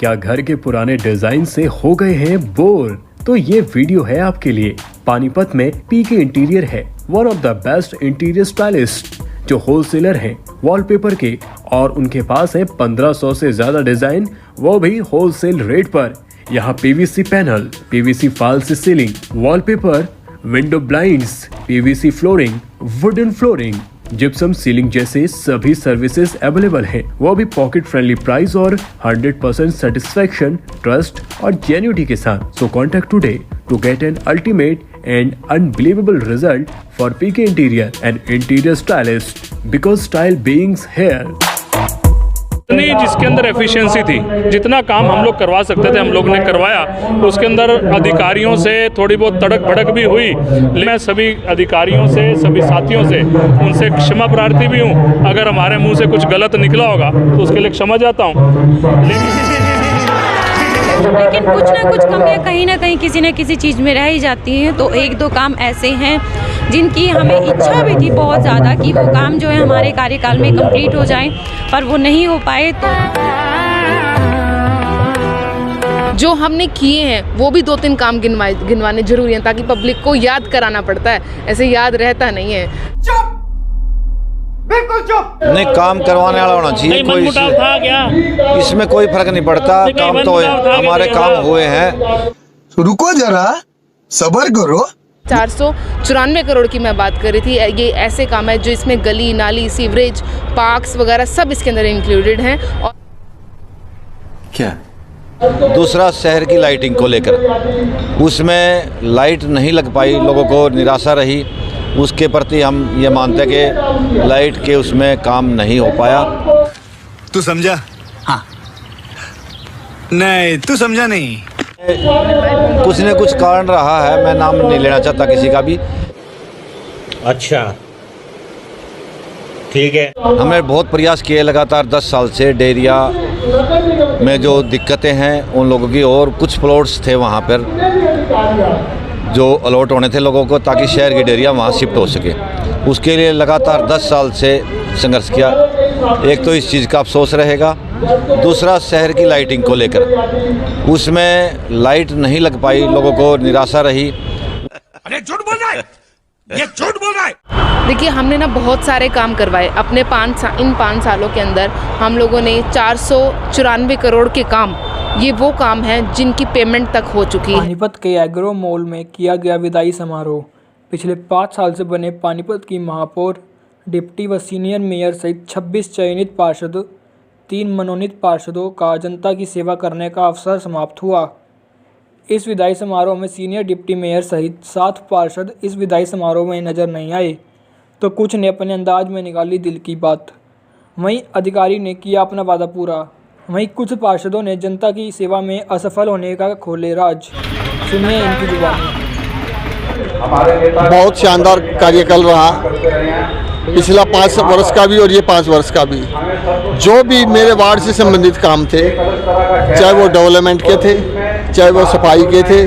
क्या घर के पुराने डिजाइन से हो गए हैं बोर? तो ये वीडियो है आपके लिए। पानीपत में पीके इंटीरियर है one of the best interior stylist जो होलसेलर हैं वॉलपेपर के, और उनके पास है 1500 से ज्यादा डिजाइन, वो भी होलसेल रेट पर। यहाँ PVC panel, PVC false ceiling, wallpaper, window blinds, PVC flooring, wooden flooring, gypsum ceiling जैसे सभी सर्विसेज अवेलेबल हैं, वो भी पॉकेट फ्रेंडली प्राइस और 100% सेटिस्फैक्शन, ट्रस्ट और जेन्युइनिटी के साथ। So contact today to get an ultimate and unbelievable result for PK Interior and Interior Stylist because style beings here। जिसके अंदर एफिशिएंसी थी, जितना काम हम लोग करवा सकते थे हम लोग ने करवाया। उसके अंदर अधिकारियों से थोड़ी बहुत तड़क भड़क भी हुई। मैं सभी अधिकारियों से, सभी साथियों से उनसे क्षमा प्रार्थी भी हूँ। अगर हमारे मुंह से कुछ गलत निकला होगा तो उसके लिए क्षमा चाहता हूँ। लेकिन कुछ ना कुछ कमियां कहीं ना कहीं किसी न किसी चीज़ में रह ही जाती हैं। तो एक दो काम ऐसे हैं जिनकी हमें इच्छा भी थी बहुत ज़्यादा कि वो काम जो है हमारे कार्यकाल में कंप्लीट हो जाएं, पर वो नहीं हो पाए। तो जो हमने किए हैं वो भी 2-3 काम गिनवाने जरूरी हैं, ताकि पब्लिक को याद कराना पड़ता है, ऐसे याद रहता नहीं है। चुप, बिल्कुल चुप। नहीं, काम करवाने वाला होना चाहिए। कोई इसमें कोई फर्क नहीं पड़ता। काम तो हमारे काम हुए हैं। रुको जरा, सब्र करो। 494 करोड़ की मैं बात कर रही थी। ये ऐसे काम है जो इसमें गली नाली, सीवरेज, पार्क्स वगैरह सब इसके अंदर इंक्लूडेड हैं। और क्या दूसरा, शहर की लाइटिंग को लेकर उसमें लाइट नहीं लग पाई, लोगों को निराशा रही। उसके प्रति हम ये मानते हैं कि लाइट के उसमें काम नहीं हो पाया। तू समझा? हाँ। नहीं, तू समझा नहीं। कुछ न कुछ कारण रहा है, मैं नाम नहीं लेना चाहता किसी का भी। अच्छा, ठीक है। हमने बहुत प्रयास किए लगातार 10 साल से डेरिया में जो दिक्कतें हैं उन लोगों की, और कुछ प्लॉट्स थे वहाँ पर जो अलॉट होने थे लोगों को, ताकि शहर की डेरिया वहाँ शिफ्ट हो सके। उसके लिए लगातार 10 साल से संघर्ष किया। एक तो इस चीज़ का अफसोस रहेगा, दूसरा शहर की लाइटिंग को लेकर उसमें लाइट नहीं लग पाई, लोगों को निराशा रही। अरे झूठ बोल रहा है, ये झूठ बोल रहा है। देखिए, हमने ना बहुत सारे काम करवाए अपने इन 5 सालों के अंदर। हम लोगों ने 494 करोड़ के काम, ये वो काम हैं जिनकी पेमेंट तक हो चुकी है। पानीपत के एग्रो मॉल में किया गया विदाई समारोह। पिछले 5 साल से बने पानीपत की महापौर, डिप्टी व सीनियर मेयर सहित 26 चयनित पार्षद, 3 मनोनीत पार्षदों का जनता की सेवा करने का अवसर समाप्त हुआ। इस विदाई समारोह में सीनियर डिप्टी मेयर सहित 7 पार्षद इस विदाई समारोह में नजर नहीं आए, तो कुछ ने अपने अंदाज में निकाली दिल की बात। वहीं अधिकारी ने किया अपना वादा पूरा। वहीं कुछ पार्षदों ने जनता की सेवा में असफल होने का खोले राज। सुनिए इनकी जुबानी। बहुत शानदार कार्यकाल रहा, पिछला 5 वर्ष का भी और ये 5 वर्ष का भी। जो भी मेरे वार्ड से संबंधित काम थे, चाहे वो डेवलपमेंट के थे, चाहे वो सफाई के थे,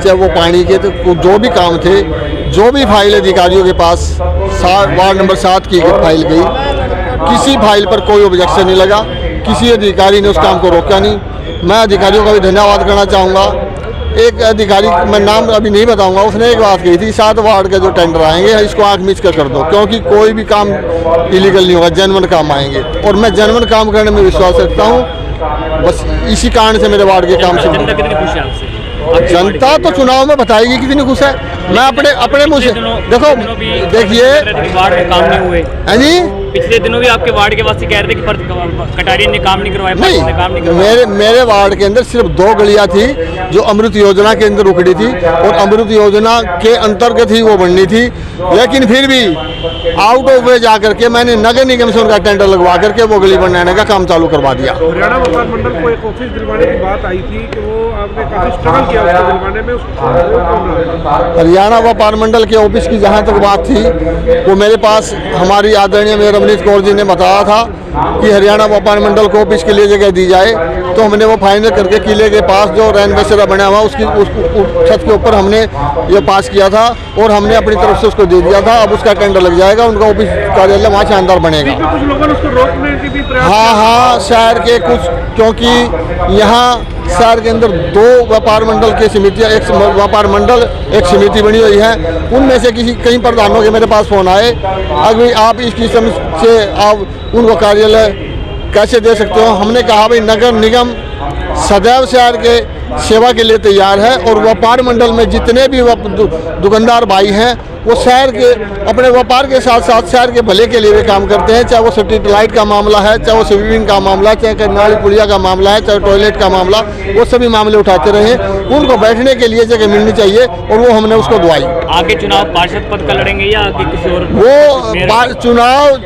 चाहे वो पानी के थे, जो भी काम थे, जो भी फाइल अधिकारियों के पास वार्ड नंबर 7 की फाइल गई, किसी फाइल पर कोई ऑब्जेक्शन नहीं लगा, किसी अधिकारी ने उस काम को रोका नहीं। मैं अधिकारियों का भी धन्यवाद करना चाहूँगा। एक अधिकारी, मैं नाम अभी नहीं बताऊंगा, उसने एक बात कही थी, 7 वार्ड के जो टेंडर आएंगे इसको आँख मीच कर दो, क्योंकि कोई भी काम इलीगल नहीं होगा, जेन्युइन काम आएंगे। और मैं जेन्युइन काम करने में विश्वास रखता हूँ। बस इसी कारण से मेरे वार्ड के काम से जनता तो चुनाव में बताएगी कितनी खुश है। मैं अपने मुँह से देखो, देखिए काम नहीं हुए है जी। पिछले दिनों भी आपके वार्ड के वासी कह रहे थे कि कटारिया ने काम नहीं करवाया। नहीं, मेरे वार्ड के अंदर सिर्फ 2 गलियां थी जो अमृत योजना के अंदर उखड़ी थी, और अमृत योजना के अंतर्गत ही वो बननी थी। लेकिन फिर भी आउट ऑफ वे जाकर के मैंने नगर निगम से उनका टेंडर लगवा करके वो गली बनाने का काम चालू करवा दिया। हरियाणा व्यापार मंडल को एक ऑफिस दिलवाने की बात आई थी कि वो आपने काफी स्ट्रगल किया उसको दिलवाने में। हरियाणा व्यापार मंडल के ऑफिस की जहाँ तक बात थी, वो मेरे पास हमारी आदरणीय मेयर रमनीत कौर जी ने बताया था कि हरियाणा व्यापार मंडल को ऑफिस के लिए जगह दी जाए, तो हमने वो फाइनल करके किले के पास जो रैन बसेरा बना हुआ उसकी उस छत के ऊपर हमने ये पास किया था और हमने अपनी तरफ से उसको दे दिया था। अब उसका टेंडर लग जाएगा, उनका ऑफिस कार्यालय वहाँ शानदार बनेगा। कुछ लोगों ने उसको रोकने की भी प्रयास हाँ, शहर के कुछ, क्योंकि यहाँ शहर के अंदर 2 व्यापार मंडल की समितियाँ, एक व्यापार मंडल एक समिति बनी हुई है, उनमें से कई प्रधानों के मेरे पास फ़ोन आए, अभी आप इस किस्म से आप उनको कार्यालय कैसे दे सकते हो। हमने कहा भाई नगर निगम सदैव शहर के सेवा के लिए तैयार है और व्यापार मंडल में जितने भी दुकानदार भाई हैं वो शहर के अपने व्यापार के साथ साथ शहर के भले के लिए भी काम करते हैं, चाहे वो स्ट्रीट लाइट का मामला है, चाहे वो स्वीमिंग का मामला है, चाहे नाली पुलिया का मामला है, चाहे टॉयलेट का मामला, वो सभी मामले उठाते रहे। उनको बैठने के लिए जगह मिलनी चाहिए और वो हमने उसको दुआई। आगे चुनाव पार्षद पद का लड़ेंगे या आगे किसी और? वो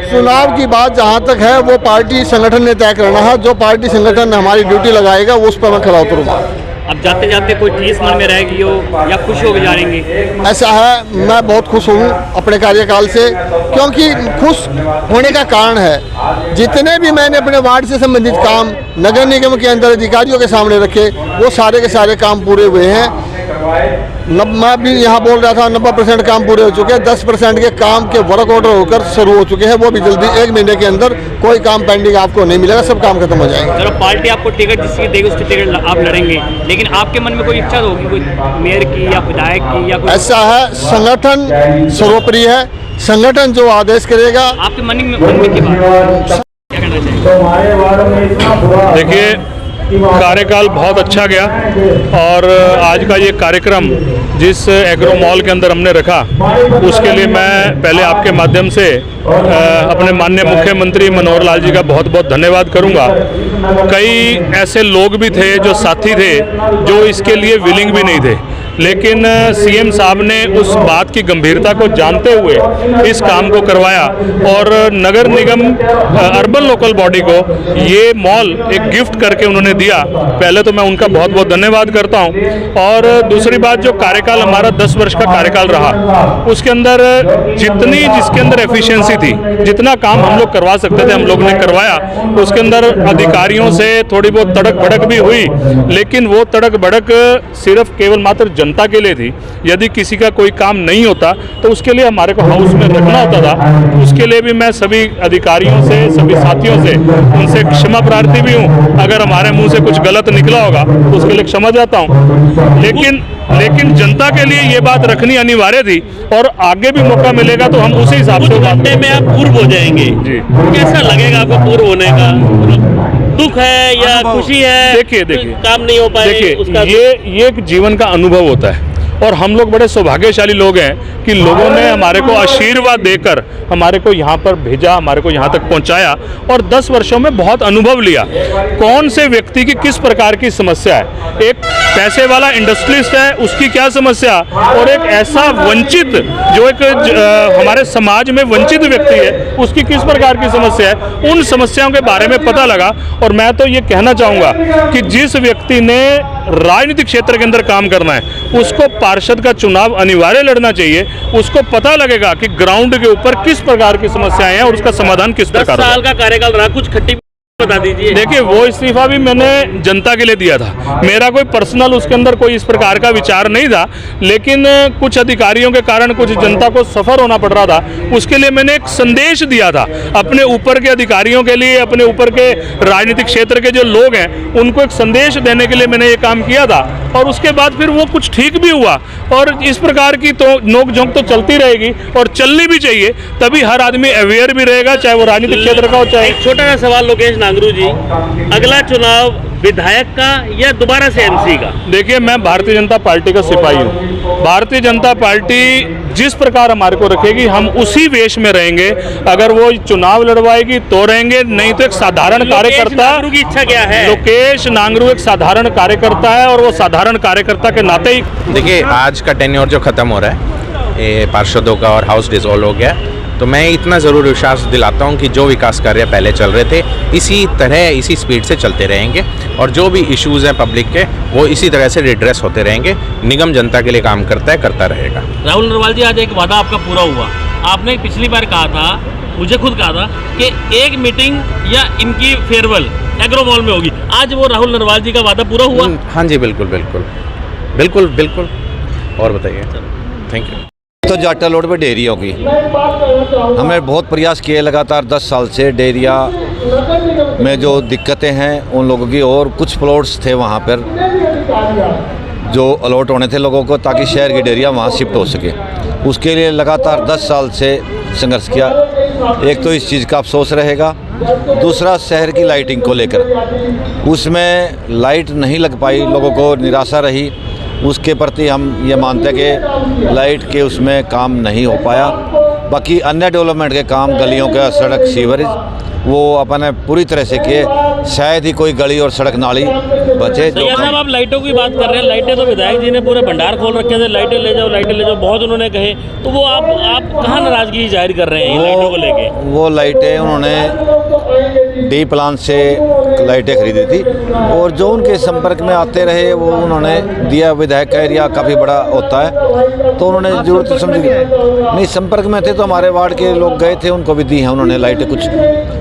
चुनाव की बात जहाँ तक है वो पार्टी संगठन ने तय करना है। जो पार्टी संगठन हमारी ड्यूटी लगाएगा वो उस पर मैं खड़ा उतरूंगा। अब जाते जाते कोई ठेस मन में रहेगी हो या खुश हो जाएंगे? ऐसा है, मैं बहुत खुश हूँ अपने कार्यकाल से, क्योंकि खुश होने का कारण है जितने भी मैंने अपने वार्ड से संबंधित काम नगर निगम के अंदर अधिकारियों के सामने रखे वो सारे के सारे काम पूरे हुए हैं। मैं भी यहाँ बोल रहा था 90% काम पूरे हो चुके हैं, 10% के काम के वर्क ऑर्डर होकर शुरू हो चुके हैं, वो भी जल्दी 1 महीने के अंदर कोई काम पेंडिंग आपको नहीं मिलेगा, सब काम खत्म हो जाएंगे। चलो पार्टी आपको टिकट जिसकी देगी उसकी टिकट आप लड़ेंगे, लेकिन आपके मन में कोई इच्छा होगी कोई मेयर की या विधायक की या कोई? ऐसा है, संगठन सर्वोपरि है, संगठन जो आदेश करेगा। आपके मन में की बात क्या कहना चाहिए? देखिए, कार्यकाल बहुत अच्छा गया और आज का ये कार्यक्रम जिस एग्रो मॉल के अंदर हमने रखा उसके लिए मैं पहले आपके माध्यम से अपने माननीय मुख्यमंत्री मनोहर लाल जी का बहुत बहुत धन्यवाद करूंगा। कई ऐसे लोग भी थे जो साथी थे जो इसके लिए विलिंग भी नहीं थे, लेकिन सीएम साहब ने उस बात की गंभीरता को जानते हुए इस काम को करवाया और नगर निगम अर्बन लोकल बॉडी को ये मॉल एक गिफ्ट करके उन्होंने दिया। पहले तो मैं उनका बहुत बहुत धन्यवाद करता हूं। और दूसरी बात, जो कार्यकाल हमारा 10 वर्ष का कार्यकाल रहा उसके अंदर जिसके अंदर एफिशिएंसी थी, जितना काम हम लोग करवा सकते थे हम लोग ने करवाया। उसके अंदर अधिकारियों से थोड़ी बहुत तड़क भड़क भी हुई, लेकिन वो तड़क भड़क सिर्फ केवल मात्र जनता के लिए थी। यदि किसी का कोई काम नहीं होता तो उसके लिए हमारे को हाउस में रखना होता था। उसके लिए भी मैं सभी अधिकारियों से, सभी साथियों से उनसे क्षमा प्रार्थी भी हूँ। अगर हमारे मुंह से कुछ गलत निकला होगा तो उसके लिए क्षमा चाहता हूँ, लेकिन जनता के लिए ये बात रखनी अनिवार्य थी और आगे भी मौका मिलेगा तो हम उसी हिसाब से। घंटे में आप पूर्व हो जाएंगे जी, कैसा लगेगा आपको पूर्व होने का? दुख है या खुशी है? देखिए काम नहीं हो पाए, देखिए ये एक जीवन का अनुभव होता है और हम लोग बड़े सौभाग्यशाली लोग हैं कि लोगों ने हमारे को आशीर्वाद देकर हमारे को यहाँ पर भेजा, हमारे को यहाँ तक पहुँचाया और 10 वर्षों में बहुत अनुभव लिया। कौन से व्यक्ति की किस प्रकार की समस्या है, एक पैसे वाला इंडस्ट्रियलिस्ट है उसकी क्या समस्या, और एक ऐसा वंचित जो एक हमारे समाज में वंचित व्यक्ति है उसकी किस प्रकार की समस्या है, उन समस्याओं के बारे में पता लगा। और मैं तो ये कहना चाहूँगा कि जिस व्यक्ति ने राजनीतिक क्षेत्र के अंदर काम करना है उसको पार्षद का चुनाव अनिवार्य लड़ना चाहिए। उसको पता लगेगा कि ग्राउंड के ऊपर किस प्रकार की समस्याएं हैं और उसका समाधान किस प्रकार। 10 साल का कार्यकाल रहा, कुछ खट्टी बता दीजिए। देखिए, वो इस्तीफा भी मैंने जनता के लिए दिया था, मेरा कोई पर्सनल उसके अंदर कोई इस प्रकार का विचार नहीं था, लेकिन कुछ अधिकारियों के कारण कुछ जनता को सफ़र होना पड़ रहा था, उसके लिए मैंने एक संदेश दिया था अपने ऊपर के अधिकारियों के लिए, अपने ऊपर के राजनीतिक क्षेत्र के जो लोग हैं उनको एक संदेश देने के लिए मैंने ये काम किया था। और उसके बाद फिर वो कुछ ठीक भी हुआ और इस प्रकार की तो नोक-झोंक तो चलती रहेगी और चलनी भी चाहिए, तभी हर आदमी अवेयर भी रहेगा, चाहे वो राजनीतिक क्षेत्र का हो चाहे। छोटा सा सवाल लोकेश नांगरू जी, अगला चुनाव विधायक का या दोबारा से एमसी का? देखिए, मैं भारतीय जनता पार्टी का सिपाही हूँ। भारतीय जनता पार्टी जिस प्रकार हमारे को रखेगी हम उसी वेश में रहेंगे। अगर वो चुनाव लड़वाएगी तो रहेंगे, नहीं तो एक साधारण कार्यकर्ता। की इच्छा क्या है? लोकेश नांगरू एक साधारण कार्यकर्ता है और वो साधारण कार्यकर्ता के नाते ही। देखिए, आज का टेन्योर जो ख़त्म हो रहा है ये पार्षदों का और हाउस डिसॉल्व हो गया, तो मैं इतना ज़रूर विश्वास दिलाता हूं कि जो विकास कार्य पहले चल रहे थे इसी तरह इसी स्पीड से चलते रहेंगे और जो भी इश्यूज़ हैं पब्लिक के वो इसी तरह से रिड्रेस होते रहेंगे। निगम जनता के लिए काम करता है, करता रहेगा। राहुल नरवाल जी, आज एक वादा आपका पूरा हुआ। आपने पिछली बार कहा था मुझे खुद कहा था कि एक मीटिंग या इनकी फेयरवेल एग्रो मॉल में होगी। आज वो राहुल नरवाल जी का वादा पूरा हुआ? हाँ जी, बिल्कुल बिल्कुल बिल्कुल बिल्कुल। और बताइए। Thank you. तो जाटा रोड पे डेयरियों की हमने बहुत प्रयास किए लगातार 10 साल से। डेयरिया में जो दिक्कतें हैं उन लोगों की, और कुछ प्लॉट्स थे वहाँ पर जो अलॉट होने थे लोगों को ताकि शहर की डेयरिया वहाँ शिफ्ट हो सके। उसके लिए लगातार 10 साल से संघर्ष किया। एक तो इस चीज़ का अफसोस रहेगा, दूसरा शहर की लाइटिंग को लेकर उसमें लाइट नहीं लग पाई, लोगों को निराशा रही। उसके प्रति हम ये मानते हैं कि लाइट के उसमें काम नहीं हो पाया। बाकी अन्य डेवलपमेंट के काम, गलियों का, सड़क, सीवरेज, वो अपने पूरी तरह से किए। शायद ही कोई गली और सड़क नाली बचे। तो साहब आप लाइटों की बात कर रहे हैं, लाइटें तो विधायक जी ने पूरे भंडार खोल रखे थे, लाइटें ले जाओ लाइटें ले जाओ, बहुत उन्होंने कहे। तो वो आप कहाँ नाराजगी जाहिर कर रहे हैं लाइटों को लेके? वो लाइटें उन्होंने डी प्लान से लाइटें खरीदी थी, और जो उनके संपर्क में आते रहे वो उन्होंने दिया। विधायक का एरिया काफ़ी बड़ा होता है तो उन्होंने जरूरत समझ नहीं, संपर्क में थे तो हमारे वार्ड के लोग गए थे, उनको भी दी हैं उन्होंने लाइटें कुछ।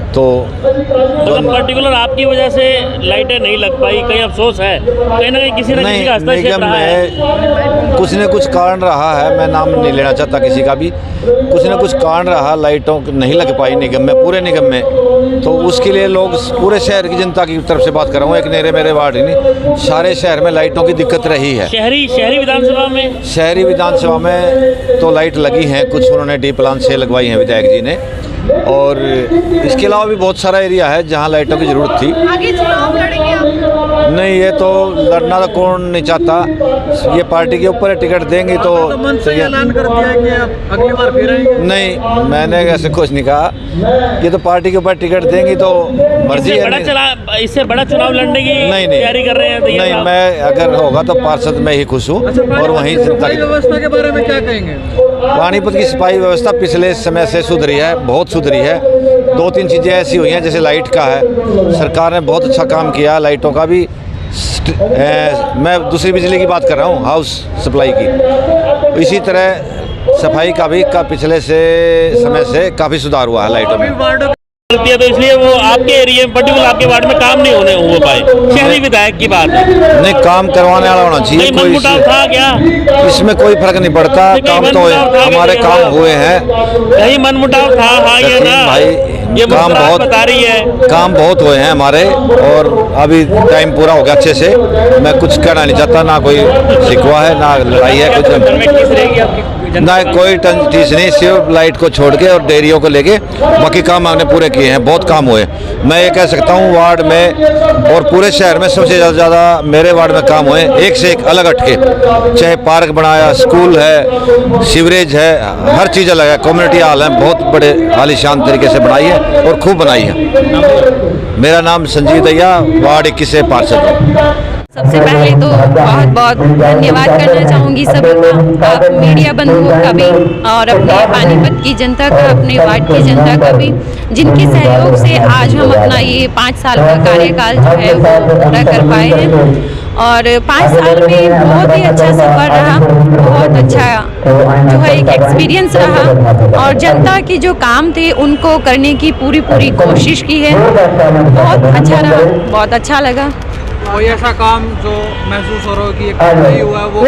तो पर्टिकुलर आपकी वजह से लाइटें नहीं लग पाई, कहीं अफसोस है? कहीं ना कहीं किसी न किसी का हस्तक्षेप रहा है? कुछ न कुछ कारण रहा है, मैं नाम नहीं लेना चाहता किसी का भी। कुछ न कुछ कारण रहा, लाइटों नहीं लग पाई निगम में, पूरे निगम में। तो उसके लिए लोग, पूरे शहर की जनता की तरफ से बात कर रहा हूँ, एक मेरे वार्ड ही नहीं, सारे शहर में लाइटों की दिक्कत रही है। शहरी विधानसभा में? शहरी विधानसभा में तो लाइट लगी हैं, कुछ उन्होंने डी प्लान से लगवाई हैं विधायक जी ने, और इसके अलावा भी बहुत सारा एरिया है जहां लाइटों की ज़रूरत थी। आगे चुनाव लड़ेंगे आप? नहीं, ये तो लड़ना तो कौन नहीं चाहता, ये पार्टी के ऊपर टिकट देंगे तो ऐलान कर दिया है कि आप अगली बार फिर आएंगे? नहीं, मैंने ऐसे कुछ नहीं कहा, ये तो पार्टी के ऊपर टिकट देंगे तो मर्जी है। इससे बड़ा चुनाव लड़ने की तैयारी कर रहे हैं? नहीं, मैं अगर होगा तो पार्षद में ही खुश हूँ। और वहीं जनता की व्यवस्था के बारे में क्या कहेंगे? पानीपत की सफाई व्यवस्था पिछले समय से सुधरी है, बहुत सुधरी है। 2-3 चीज़ें ऐसी हुई हैं, जैसे लाइट का है, सरकार ने बहुत अच्छा काम किया लाइटों का भी। मैं दूसरी बिजली की बात कर रहा हूँ, हाउस सप्लाई की। इसी तरह सफाई का भी पिछले से समय से काफ़ी सुधार हुआ है लाइटों में। तो इसलिए वो आपके एरिया में, पर्टिकुलर आपके वार्ड में काम नहीं हो पाए। शहरी विधायक की बात है, नहीं, काम करवाने वाला होना चाहिए। कोई मनमुटाव था क्या? इसमें कोई फर्क नहीं पड़ता, काम तो हमारे काम हुए हैं। कहीं मनमुटाव था? हाँ या ना भाई, ये काम बहुत बता रही है, काम बहुत हुए हैं हमारे, और अभी टाइम पूरा हो गया अच्छे से। मैं कुछ कहना नहीं चाहता, ना कोई शिकवा है ना लड़ाई है, कुछ ना, कोई टीस नहीं, सिर्फ लाइट को छोड़ के और डेयरियों को लेके बाकी काम हमने पूरे किए हैं, बहुत काम हुए। मैं ये कह सकता हूँ वार्ड में और पूरे शहर में सबसे ज़्यादा मेरे वार्ड में काम हुए, एक से एक अलग हटके। चाहे पार्क बनाया, स्कूल है, सीवरेज है, हर चीज़ अलग है, कम्युनिटी हॉल है, बहुत बड़े आलीशान तरीके से बनाई है और खूब बनाई है। मेरा नाम संजीव दैया, वार्ड 21 से पार्षद है। सबसे पहले तो बहुत बहुत धन्यवाद करना चाहूँगी सभी का, आप मीडिया बंधुओं का भी और अपने पानीपत की जनता का, अपने वार्ड की जनता का भी, जिनके सहयोग से आज हम अपना ये 5 साल का कार्यकाल जो है वो पूरा कर पाए हैं। और 5 साल में बहुत ही अच्छा सफ़र रहा, बहुत अच्छा जो है एक एक्सपीरियंस रहा, और जनता के जो काम थे उनको करने की पूरी कोशिश की है। बहुत अच्छा रहा, बहुत अच्छा लगा। कोई ऐसा काम जो महसूस हो रहा हो कि ये काम नहीं हुआ, वो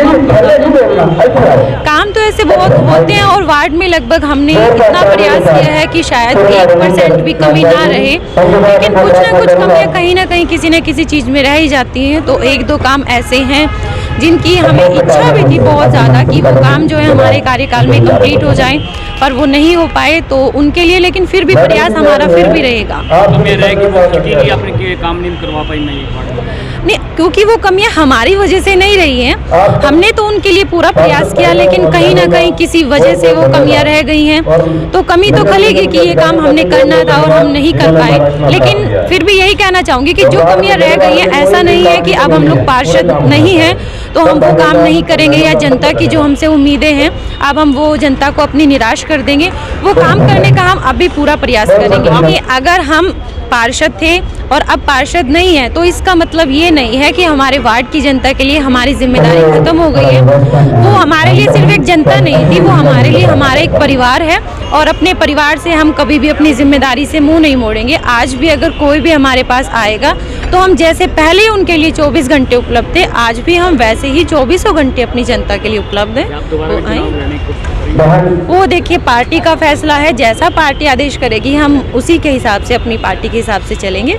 काम तो ऐसे बहुत होते हैं, और वार्ड में लगभग हमने इतना प्रयास किया है कि शायद 1% भी कमी ना रहे, लेकिन कुछ ना कुछ कमियां कहीं ना कहीं किसी न किसी चीज़ में रह ही जाती हैं। तो 1-2 काम ऐसे हैं जिनकी हमें इच्छा भी थी बहुत ज़्यादा कि वो काम जो है हमारे कार्यकाल में कंप्लीट हो जाए, पर वो नहीं हो पाए, तो उनके लिए लेकिन फिर भी प्रयास हमारा फिर भी रहेगा। काम नहीं करवा पाई नहीं, क्योंकि वो कमियां हमारी वजह से नहीं रही हैं, हमने तो उनके लिए पूरा प्रयास किया, लेकिन कहीं ना कहीं किसी वजह से वो कमियां रह गई हैं। तो कमी तो खलेगी कि ये काम हमने करना था और हम नहीं कर पाए, लेकिन फिर भी यही कहना चाहूँगी कि जो कमियां रह गई हैं, ऐसा नहीं है कि अब हम लोग पार्षद नहीं हैं तो हम वो काम नहीं करेंगे, या जनता की जो हमसे उम्मीदें हैं अब हम वो जनता को अपनी निराश कर देंगे। वो काम करने का हम अभी पूरा प्रयास करेंगे। अगर हम पार्षद थे और अब पार्षद नहीं है तो इसका मतलब ये नहीं है कि हमारे वार्ड की जनता के लिए हमारी जिम्मेदारी खत्म हो गई है। वो हमारे लिए सिर्फ एक जनता नहीं थी, वो हमारे लिए हमारा एक परिवार है। और अपने परिवार से हम कभी भी अपनी जिम्मेदारी से मुंह नहीं मोड़ेंगे। आज भी अगर कोई भी हमारे पास आएगा तो हम जैसे पहले उनके लिए 24 घंटे उपलब्ध थे, आज भी हम वैसे ही 24 घंटे अपनी जनता के लिए उपलब्ध हैं। वो देखिए पार्टी का फैसला है, जैसा पार्टी आदेश करेगी हम उसी के हिसाब से, अपनी पार्टी के हिसाब से चलेंगे।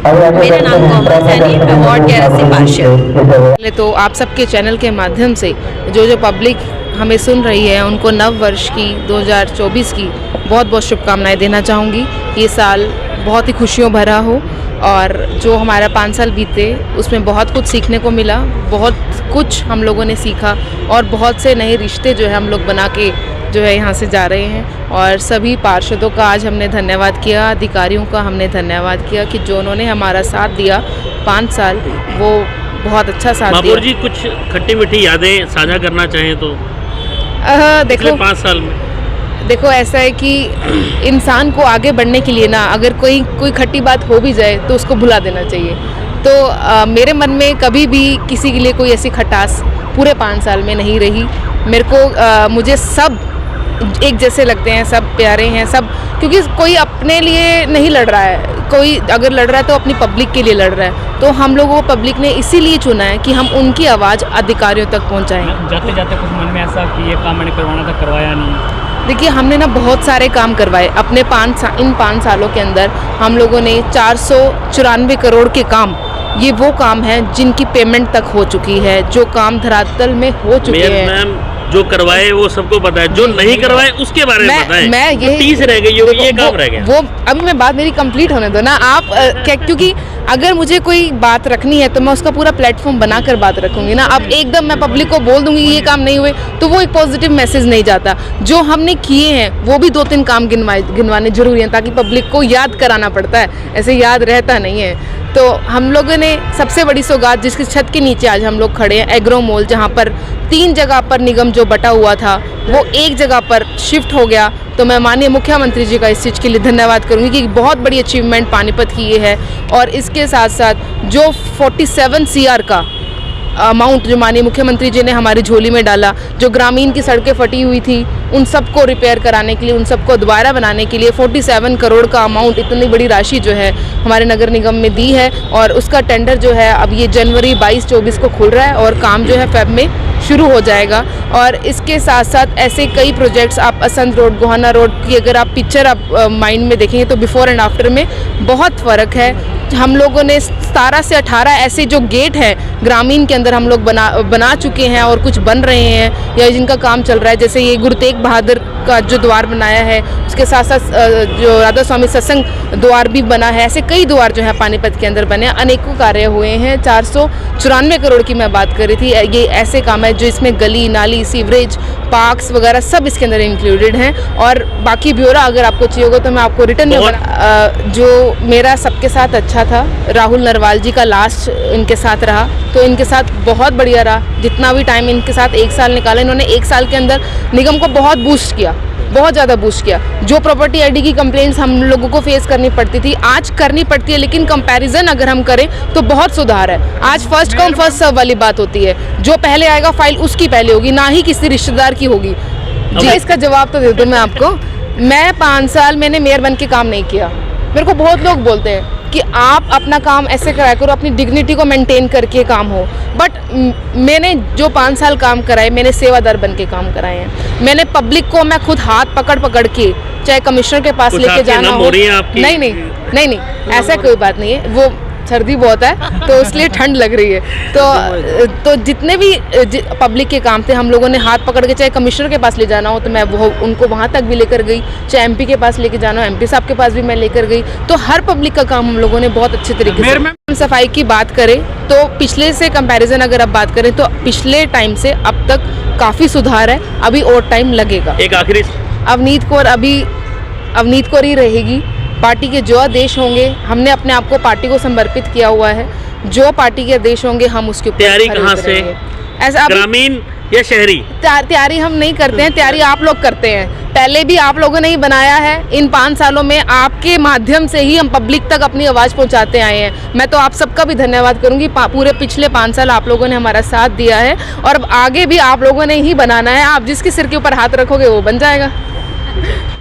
मेरा नाम कोमल सैनी, मैं वार्ड 11 से पार्षद। पहले तो आप सबके चैनल के माध्यम से जो पब्लिक हमें सुन रही है उनको नव वर्ष की 2024 की बहुत बहुत शुभकामनाएं देना चाहूँगी। ये साल बहुत ही खुशियों भरा हो और जो हमारा 5 साल बीते उसमें बहुत कुछ सीखने को मिला, बहुत कुछ हम लोगों ने सीखा और बहुत से नए रिश्ते जो है हम लोग बना के जो है यहाँ से जा रहे हैं। और सभी पार्षदों का आज हमने धन्यवाद किया, अधिकारियों का हमने धन्यवाद किया कि जो उन्होंने हमारा साथ दिया 5 साल, वो बहुत अच्छा साथ दिया। महापौर जी कुछ खट्टी मीठी यादें साझा करना चाहें तो? देखो 5 साल में देखो ऐसा है कि इंसान को आगे बढ़ने के लिए ना अगर कोई खट्टी बात हो भी जाए तो उसको भुला देना चाहिए। तो मेरे मन में कभी भी किसी के लिए कोई ऐसी खटास पूरे 5 साल में नहीं रही। मेरे को मुझे सब एक जैसे लगते हैं, सब प्यारे हैं सब, क्योंकि कोई अपने लिए नहीं लड़ रहा है, कोई अगर लड़ रहा है तो अपनी पब्लिक के लिए लड़ रहा है। तो हम लोगों को पब्लिक ने इसीलिए चुना है कि हम उनकी आवाज़ अधिकारियों तक पहुंचाएं। जाते जाते कुछ मन में ऐसा कि ये काम मैंने करवाना था, करवाया नहीं? देखिए हमने ना बहुत सारे काम करवाए अपने इन 5 सालों के अंदर। हम लोगों ने 494 करोड़ के काम, ये वो काम हैं जिनकी पेमेंट तक हो चुकी है, जो काम धरातल में हो चुके हैं। जो करवाए वो सबको पता है, जो नहीं करवाए उसके बारे में बताएं। मैं ये 30 रह गई, ये काम रह गया। वो अभी मैं बात मेरी कंप्लीट होने दो ना आप, क्योंकि अगर मुझे कोई बात रखनी है तो मैं उसका पूरा प्लेटफॉर्म बनाकर बात रखूंगी ना। अब एकदम मैं पब्लिक को बोल दूंगी ये काम नहीं हुए तो वो एक पॉजिटिव मैसेज नहीं जाता। जो हमने किए हैं वो भी 2-3 काम गिनवाने जरूरी हैं, ताकि पब्लिक को याद कराना पड़ता है, ऐसे याद रहता नहीं है। तो हम लोगों ने सबसे बड़ी सौगात, जिसकी छत के नीचे आज हम लोग खड़े हैं, एग्रो मॉल, जहाँ पर 3 जगह पर निगम जो बटा हुआ था वो एक जगह पर शिफ्ट हो गया। तो मैं माननीय मुख्यमंत्री जी का इस चीज़ के लिए धन्यवाद करूंगी कि बहुत बड़ी अचीवमेंट पानीपत की ये है। और इसके साथ साथ जो 47 CR का अमाउंट जो माननीय मुख्यमंत्री जी ने हमारी झोली में डाला, जो ग्रामीण की सड़कें फटी हुई थी उन सबको रिपेयर कराने के लिए, उन सबको दोबारा बनाने के लिए 47 करोड़ का अमाउंट, इतनी बड़ी राशि जो है हमारे नगर निगम में दी है। और उसका टेंडर जो है अब ये जनवरी 22-24 को खुल रहा है और काम जो है फेब में शुरू हो जाएगा। और इसके साथ साथ ऐसे कई प्रोजेक्ट्स, आप असंत रोड, गोहाना रोड की अगर आप पिक्चर आप माइंड में देखेंगे तो बिफोर एंड आफ्टर में बहुत फ़र्क है। हम लोगों ने 17 से 18 ऐसे जो गेट हैं ग्रामीण के अंदर हम लोग बना चुके हैं और कुछ बन रहे हैं या जिनका काम चल रहा है। जैसे ये गुरु तेग बहादुर का जो द्वार बनाया है, उसके साथ साथ जो राधा स्वामी सत्संग द्वार भी बना है। ऐसे कई द्वार जो है पानीपत के अंदर बने, अनेकों कार्य हुए हैं। 494 करोड़ की मैं बात कर रही थी। ये ऐसे काम है जो इसमें गली नाली, सीवरेज, पार्क्स वगैरह सब इसके अंदर इंक्लूडेड हैं। और बाकी ब्यौरा अगर आपको चाहिए होगा तो मैं आपको रिटर्न में जो मेरा सबके साथ अच्छा था, राहुल नरवाल जी का लास्ट इनके साथ रहा तो इनके साथ बहुत बढ़िया रहा। जितना भी टाइम इनके साथ 1 साल निकाला, इन्होंने 1 साल के अंदर निगम को बहुत बूस्ट किया, बहुत ज़्यादा बूस्ट किया। जो प्रॉपर्टी आईडी की कंप्लेंट्स हम लोगों को फेस करनी पड़ती थी आज करनी पड़ती है, लेकिन कंपैरिजन अगर हम करें तो बहुत सुधार है। आज फर्स्ट कम फर्स्ट सर्व वाली बात होती है, जो पहले आएगा फाइल उसकी पहले होगी, ना ही किसी रिश्तेदार की होगी। जी इसका जवाब तो दे दूँ मैं आपको। मैं 5 साल मैंने मेयर बन के काम नहीं किया। मेरे को बहुत लोग बोलते हैं कि आप अपना काम ऐसे कराया करो, अपनी डिग्निटी को मेंटेन करके काम हो, बट मैंने जो 5 साल काम कराए मैंने सेवादार बन के काम कराए हैं। मैंने पब्लिक को मैं खुद हाथ पकड़ के, चाहे कमिश्नर के पास लेके जाना हो, नहीं ऐसा कोई बात नहीं है, वो सर्दी बहुत है तो इसलिए ठंड लग रही है। तो जितने भी पब्लिक के काम थे हम लोगों ने हाथ पकड़ के, चाहे कमिश्नर के पास ले जाना हो तो मैं वो उनको वहाँ तक भी लेकर गई, चाहे MP के पास लेके जाना हो MP साहब के पास भी मैं लेकर गई। तो हर पब्लिक का काम हम लोगों ने बहुत अच्छे तरीके से। हम सफाई की बात करें तो पिछले से कंपैरिजन अगर आप बात करें तो पिछले टाइम से अब तक काफ़ी सुधार है, अभी और टाइम लगेगा। एक आखिरी, अवनीत कौर ही रहेगी। पार्टी के जो आदेश होंगे, हमने अपने आप को पार्टी को समर्पित किया हुआ है, जो पार्टी के आदेश होंगे हम उसके ऊपर तैयारी कहाँ से, ऐसा ग्रामीण या शहरी? तैयारी हम नहीं करते हैं, तैयारी आप लोग करते हैं। पहले भी आप लोगों ने ही बनाया है। इन 5 सालों में आपके माध्यम से ही हम पब्लिक तक अपनी आवाज़ पहुंचाते आए हैं। मैं तो आप सबका भी धन्यवाद करूंगी। पूरे पिछले 5 साल आप लोगों ने हमारा साथ दिया है और अब आगे भी आप लोगों ने ही बनाना है। आप जिसके सिर के ऊपर हाथ रखोगे वो बन जाएगा।